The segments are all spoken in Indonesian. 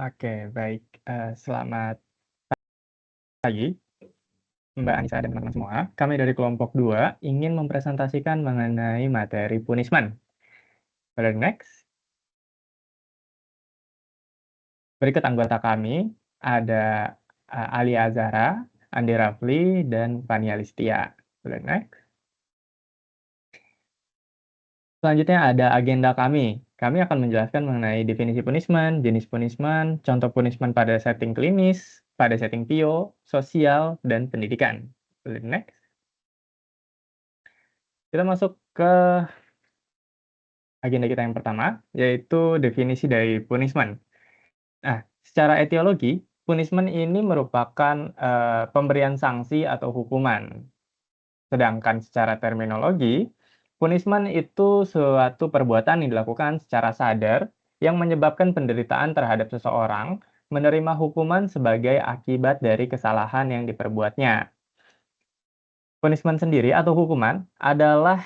Oke, baik. Selamat pagi, Mbak Anissa dan teman-teman semua. Kami dari kelompok 2 ingin mempresentasikan mengenai materi punishment. Boleh next. Berikut anggota kami, ada Alia Azhara, Andi Rafli, dan Fania Listia. Boleh next. Selanjutnya ada agenda kami. Kami akan menjelaskan mengenai definisi punishment, jenis punishment, contoh punishment pada setting klinis, pada setting PIO, sosial, dan pendidikan. Boleh next. Kita masuk ke agenda kita yang pertama, yaitu definisi dari punishment. Nah, secara etiologi, punishment ini merupakan pemberian sanksi atau hukuman. Sedangkan secara terminologi, punishment itu suatu perbuatan yang dilakukan secara sadar yang menyebabkan penderitaan terhadap seseorang menerima hukuman sebagai akibat dari kesalahan yang diperbuatnya. Punishment sendiri atau hukuman adalah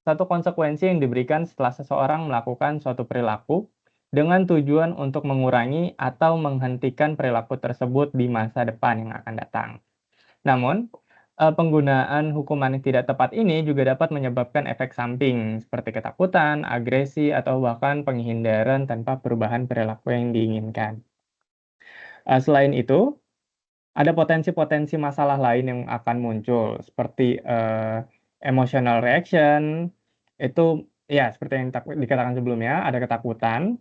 satu konsekuensi yang diberikan setelah seseorang melakukan suatu perilaku dengan tujuan untuk mengurangi atau menghentikan perilaku tersebut di masa depan yang akan datang. Namun, penggunaan hukuman yang tidak tepat ini juga dapat menyebabkan efek samping seperti ketakutan, agresi, atau bahkan penghindaran tanpa perubahan perilaku yang diinginkan. Selain itu, ada potensi-potensi masalah lain yang akan muncul seperti emotional reaction, itu ya seperti yang dikatakan sebelumnya, ada ketakutan,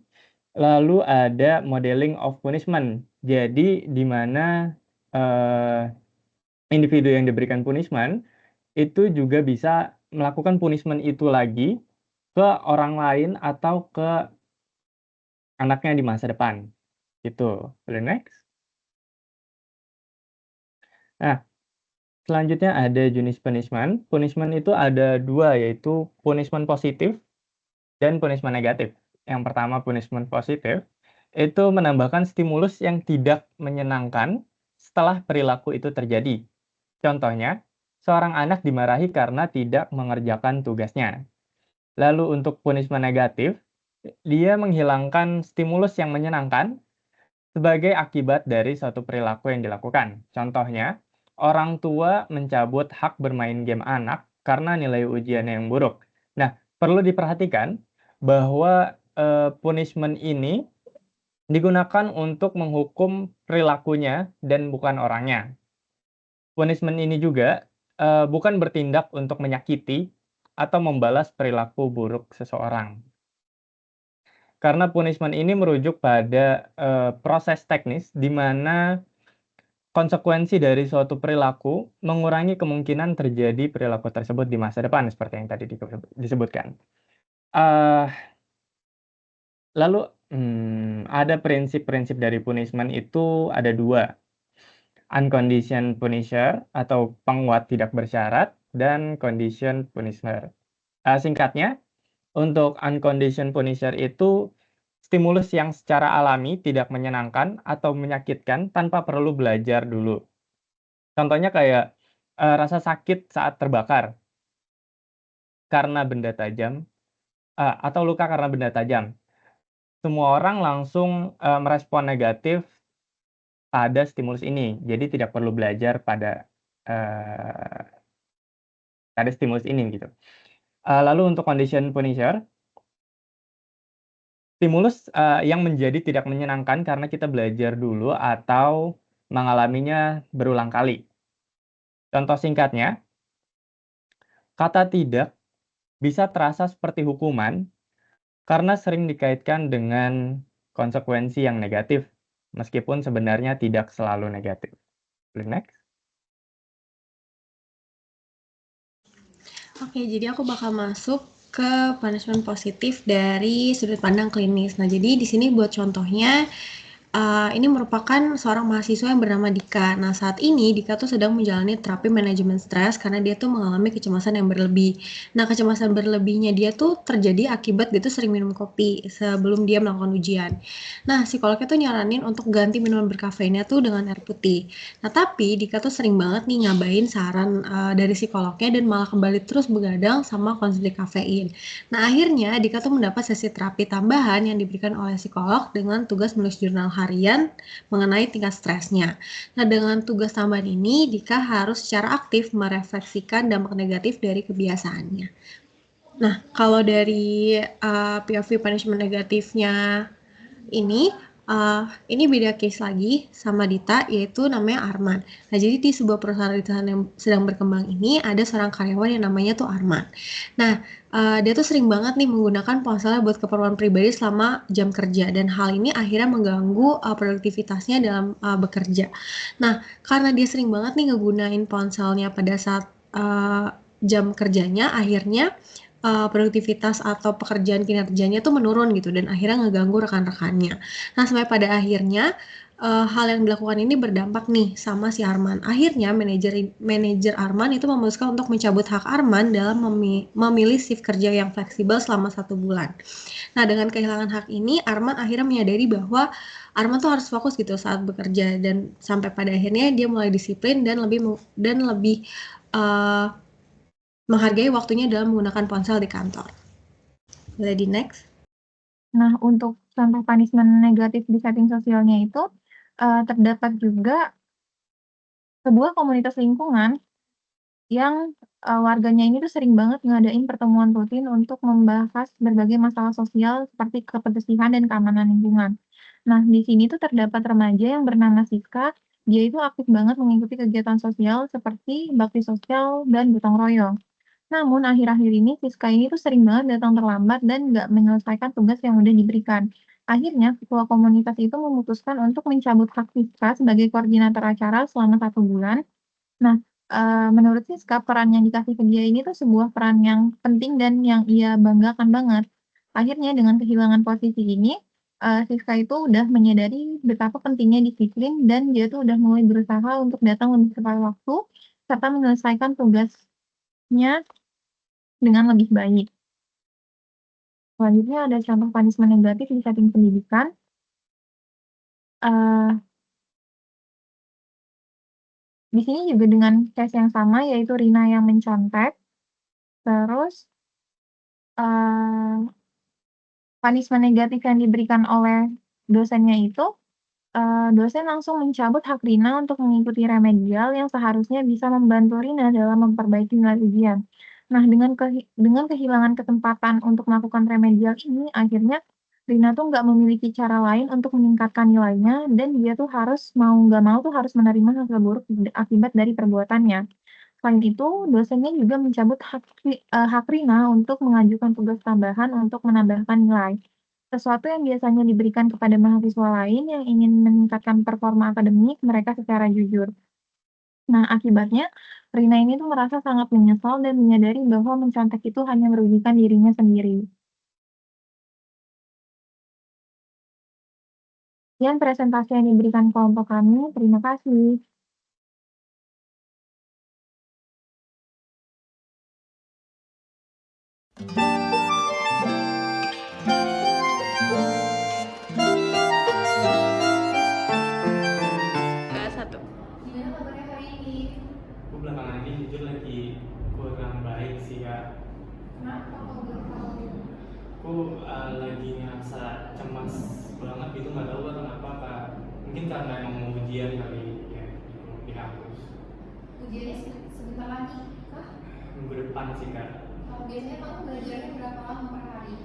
lalu ada modeling of punishment. Jadi di mana individu yang diberikan punishment itu juga bisa melakukan punishment itu lagi ke orang lain atau ke anaknya di masa depan. Gitu. Boleh next? Nah, selanjutnya ada jenis punishment. Punishment itu ada dua, yaitu punishment positif dan punishment negatif. Yang pertama punishment positif, itu menambahkan stimulus yang tidak menyenangkan setelah perilaku itu terjadi. Contohnya, seorang anak dimarahi karena tidak mengerjakan tugasnya. Lalu untuk punishment negatif, dia menghilangkan stimulus yang menyenangkan sebagai akibat dari suatu perilaku yang dilakukan. Contohnya, orang tua mencabut hak bermain game anak karena nilai ujiannya yang buruk. Nah, perlu diperhatikan bahwa punishment ini digunakan untuk menghukum perilakunya dan bukan orangnya. Punishment ini juga bukan bertindak untuk menyakiti atau membalas perilaku buruk seseorang. Karena punishment ini merujuk pada proses teknis di mana konsekuensi dari suatu perilaku mengurangi kemungkinan terjadi perilaku tersebut di masa depan seperti yang tadi disebutkan. Lalu ada prinsip-prinsip dari punishment itu ada dua. Unconditioned punisher atau penguat tidak bersyarat dan condition punisher. Singkatnya, untuk unconditioned punisher itu stimulus yang secara alami tidak menyenangkan atau menyakitkan tanpa perlu belajar dulu. Contohnya kayak rasa sakit saat terbakar karena benda tajam atau luka karena benda tajam. Semua orang langsung merespon negatif pada stimulus ini. Jadi tidak perlu belajar pada stimulus ini gitu. Lalu untuk condition punisher, stimulus yang menjadi tidak menyenangkan karena kita belajar dulu atau mengalaminya berulang kali. Contoh singkatnya, kata tidak bisa terasa seperti hukuman karena sering dikaitkan dengan konsekuensi yang negatif, meskipun sebenarnya tidak selalu negatif. Next. Oke, jadi aku bakal masuk ke punishment positif dari sudut pandang klinis. Nah, jadi di sini buat contohnya ini merupakan seorang mahasiswa yang bernama Dika. Nah, saat ini Dika tuh sedang menjalani terapi manajemen stres karena dia tuh mengalami kecemasan yang berlebih. Nah, kecemasan berlebihnya dia tuh terjadi akibat dia tuh sering minum kopi sebelum dia melakukan ujian. Nah, psikolognya tuh nyaranin untuk ganti minuman berkafeinnya tuh dengan air putih. Nah, tapi Dika tuh sering banget nih ngabain saran dari psikolognya dan malah kembali terus begadang sama konsumsi kafein. Nah, akhirnya Dika tuh mendapat sesi terapi tambahan yang diberikan oleh psikolog dengan tugas menulis jurnal harian mengenai tingkat stresnya. Nah, dengan tugas tambahan ini, Dika harus secara aktif merefleksikan dampak negatif dari kebiasaannya. Nah, kalau dari POV punishment negatifnya ini, ini beda case lagi sama Dita, yaitu namanya Arman. Nah, jadi di sebuah perusahaan yang sedang berkembang ini, ada seorang karyawan yang namanya tuh Arman. Nah, dia tuh sering banget nih menggunakan ponselnya buat keperluan pribadi selama jam kerja, dan hal ini akhirnya mengganggu produktivitasnya dalam bekerja. Nah, karena dia sering banget nih ngegunain ponselnya pada saat jam kerjanya, akhirnya produktivitas atau pekerjaan kinerjanya tuh menurun gitu dan akhirnya ngeganggu rekan-rekannya. Nah, sampai pada akhirnya hal yang dilakukan ini berdampak nih sama si Arman. Akhirnya manajer Arman itu memutuskan untuk mencabut hak Arman dalam memilih shift kerja yang fleksibel selama 1 bulan. Nah, dengan kehilangan hak ini, Arman akhirnya menyadari bahwa Arman tuh harus fokus gitu saat bekerja dan sampai pada akhirnya dia mulai disiplin dan lebih uh, menghargai waktunya dalam menggunakan ponsel di kantor. Boleh di next? Nah, untuk contoh punishment negatif di setting sosialnya itu, terdapat juga sebuah komunitas lingkungan yang, warganya ini tuh sering banget ngadain pertemuan rutin untuk membahas berbagai masalah sosial seperti kebersihan dan keamanan lingkungan. Nah, di sini tuh terdapat remaja yang bernama Siska, dia itu aktif banget mengikuti kegiatan sosial seperti bakti sosial dan gotong royong. Namun akhir-akhir ini Siska ini tuh sering banget datang terlambat dan nggak menyelesaikan tugas yang udah diberikan. Akhirnya ketua komunitas itu memutuskan untuk mencabut hak Siska sebagai koordinator acara selama 1 bulan. Nah, menurut Siska peran yang dikasih ke dia ini tuh sebuah peran yang penting dan yang ia banggakan banget. Akhirnya dengan kehilangan posisi ini, Siska itu udah menyadari betapa pentingnya disiplin dan dia tuh udah mulai berusaha untuk datang lebih tepat waktu serta menyelesaikan tugasnya dengan lebih baik. Selanjutnya ada contoh punishment negatif di setting pendidikan. Di sini juga dengan case yang sama, yaitu Rina yang mencontek. Terus, punishment negatif yang diberikan oleh dosennya itu, dosen langsung mencabut hak Rina untuk mengikuti remedial yang seharusnya bisa membantu Rina dalam memperbaiki nilai ujian. Nah, dengan kehilangan kesempatan untuk melakukan remedial ini, akhirnya Rina tuh nggak memiliki cara lain untuk meningkatkan nilainya dan dia tuh mau nggak mau tuh harus menerima hasil buruk akibat dari perbuatannya. Selain itu, dosennya juga mencabut hak Rina untuk mengajukan tugas tambahan untuk menambahkan nilai. Sesuatu yang biasanya diberikan kepada mahasiswa lain yang ingin meningkatkan performa akademik mereka secara jujur. Nah, akibatnya Rina ini tuh merasa sangat menyesal dan menyadari bahwa mencontek itu hanya merugikan dirinya sendiri. Sekian presentasi yang diberikan kelompok kami. Terima kasih. Satu. Gimana kabarnya hari ini? Aku belakangan ini jujur lagi kurang baik sih kak. Kenapa kalau belum tahu? Aku lagi ngerasa cemas banget gitu, nggak tahu kenapa kak. Mungkin karena emang mau ujian kali ya di kampus. Ujiannya sebentar lagi kah? Minggu depan sih kak. Kalau biasanya kamu belajarnya berapa lama per hari?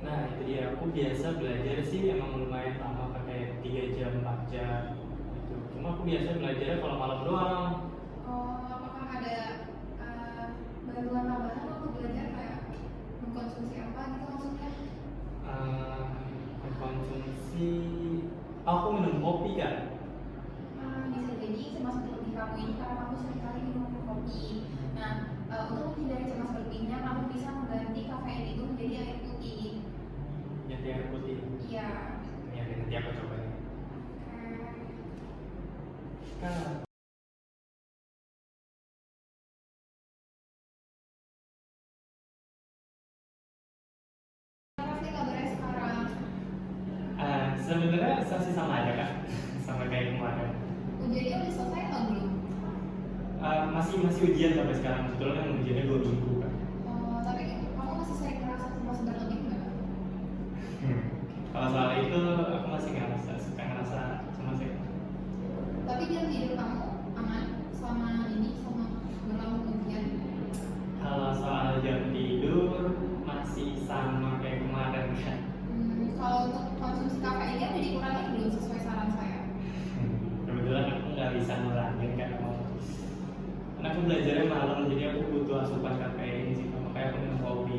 Nah itu dia, aku biasa belajar sih emang lumayan lama Kak, kayak 3 jam 4 jam gitu. Cuma aku biasa belajarnya kalau malam doang. Oh, apakah ada bantuan tambahan waktu belajar kayak mengkonsumsi apa gitu maksudnya? Konsumsi, aku minum kopi kan. Bisa jadi cemas berlebih kamu ini karena kamu seringkali minum kopi. Nah, untuk menghindari cemas berlebihnya, kamu bisa mengganti kafein itu menjadi air putih. Jadi air putih. Iya. Ya nanti aku coba. Sebenarnya masih sama aja kan, sama kayak kemarin. Ujiannya udah selesai atau belum? Masih ujian sampai sekarang, sebetulnya kan ujiannya 2 minggu kan. Tapi kamu masih sering ngerasa cemas berlebih nggak? Kalau soal itu aku masih suka ngerasa cemas ya. Tapi jam tidur kamu aman selama berlangsung ujian? Kalau soal jam tidur masih sama kayak kemarin kan. Kalau untuk konsumsi kafeinnya udah dikurangi belum sesuai saran saya? Kebetulan aku nggak bisa ngurangin karena aku belajarnya malam, jadi aku butuh asupan kafein sih, makanya aku minum kopi.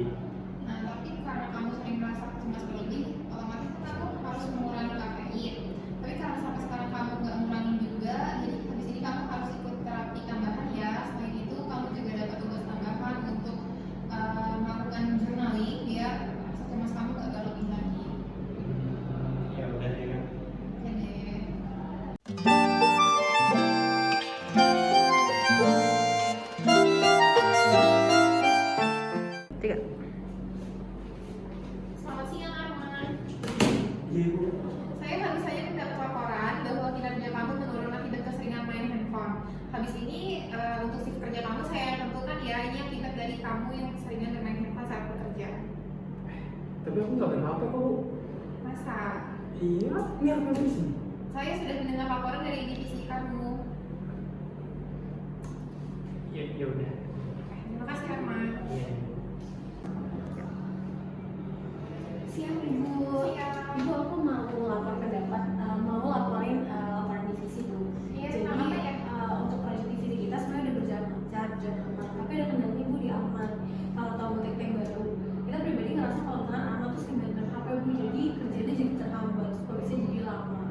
Nah, tapi karena kamu sering merasa cemas berlebih, otomatis kan kamu harus mengurangi kafein. Tapi karena sampai sekarang kamu nggak ngurangin juga, jadi habis ini kamu harus ikut terapi tambahan ya. Selain itu, kamu juga dapat tugas tambahan untuk melakukan journaling biar rasa cemas kamu nggak berlebih lagi. Ya udah ya kan. Oke deh. Selamat siang Arman. Iya Bu. Saya baru saja mendapat laporan bahwa kinerja kamu menurun akibat keseringan main handphone. Habis ini untuk shift kerja kamu saya tentukan ya, ini akibat dari kamu yang keseringan bermain handphone saat bekerja. Tapi aku nggak kenapa kok Bu. Masa? Iya, ini apa sih? Saya sudah mendengar laporan dari divisi kamu. Ya udah. Terima kasih Arman. Iya. Siang Ibu. Siang. Ibu, aku mau lapor pendapat, mau laporin laporan divisi Bu. Iya, Jadi kenapa ya? untuk proyek divisi kita sebenarnya udah berjalan lancar, tapi ada kendalanya Bu di aman. Kalau tahu tek baru, kita pribadi ngerasa kalau misalkan aman terus kendalikan HP Bu, jadi kerjanya jadi terhambat, supervisi jadi lama.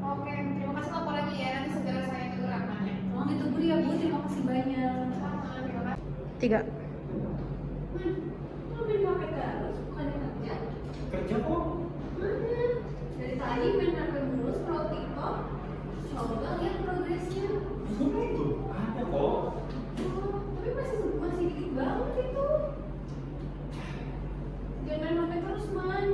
Oke, terima kasih laporannya ya. Nanti segera saya tegur Arman ya. Tolong ditunggu ya Bu, terima kasih banyak. Sama, terima kasih. 3. Kok main HP terus, bukannya kerja? Kerja kok. Mana? Dari tadi main HP mulu, scroll TikTok. Coba lihat progresnya. Ini itu ada kok. Oh, tapi masih dikit banget itu. Jangan main HP terus, Man.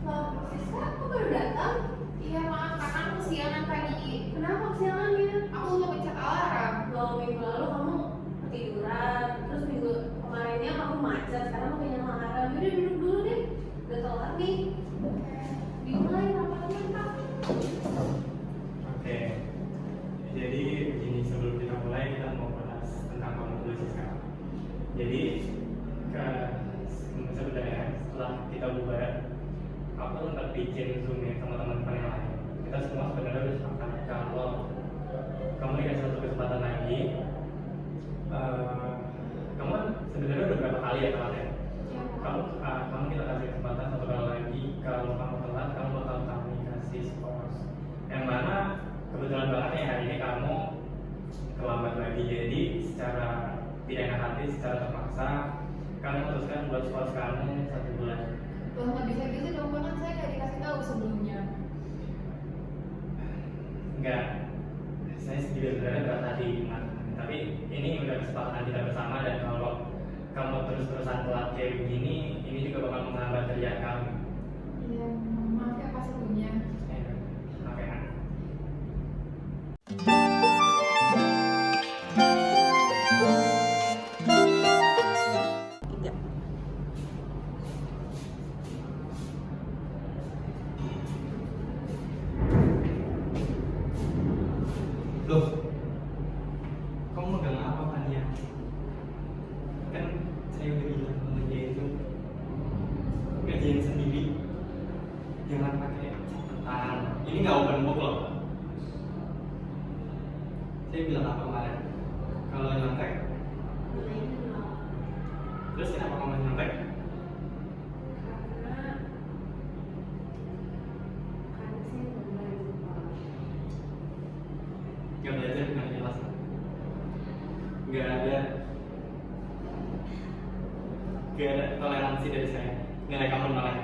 Loh, Siska, kok baru datang? Iya maaf, karena aku kesiangan tadi. Kenapa kesiangannya? Aku lupa pencet alarm. Loh, minggu lalu kamu ketiduran, terus minggu kemarinnya kamu macet, sekarang kamu punya alarm. Yaudah duduk dulu deh, udah telat nih. Dimulai rapatnya, Kak. Oke. Jadi begini, sebelum kita mulai kita mau bahas tentang kamu dulu sih sekarang. Jadi sebenarnya setelah kita bubar, aku sempat bikin zoom ya sama teman-teman yang lain. Kita semua sebenarnya udah sepakat kalau kamu dikasih satu kesempatan lagi. Kamu kan sebenarnya udah berapa kali ya telatnya? Kamu kita kasih kesempatan satu kali lagi. Kalau kamu telat, kamu bakal kami kasih skor. Yang mana kebetulan banget ya hari ini kamu terlambat lagi. Jadi secara tidak enak hati, secara terpaksa kamu memutuskan buat skor kamu 1 bulan. Loh, nggak bisa gitu dong, bahkan saya nggak dikasih tahu sebelumnya. Enggak, saya juga sebenarnya berat hati, tapi ini udah kesepakatan kita bersama, dan kalau kamu terus-terusan telat kayak begini, ini juga bakal menghambat kerjaan kami. Iya, maaf ya Pak sebelumnya. Maaf ya. Loh, kamu megang apa kan ya? Kan saya udah bilang sama dia itu ngerjain sendiri, jangan pakai catatan. Ini nggak open book loh. Saya bilang apa kemarin? Kalau nyontek, terus kenapa kamu nyontek? Karena saya belum belajar. Gak belajar bukan kelas. Gak ada toleransi dari saya. Nilai kamu nolak.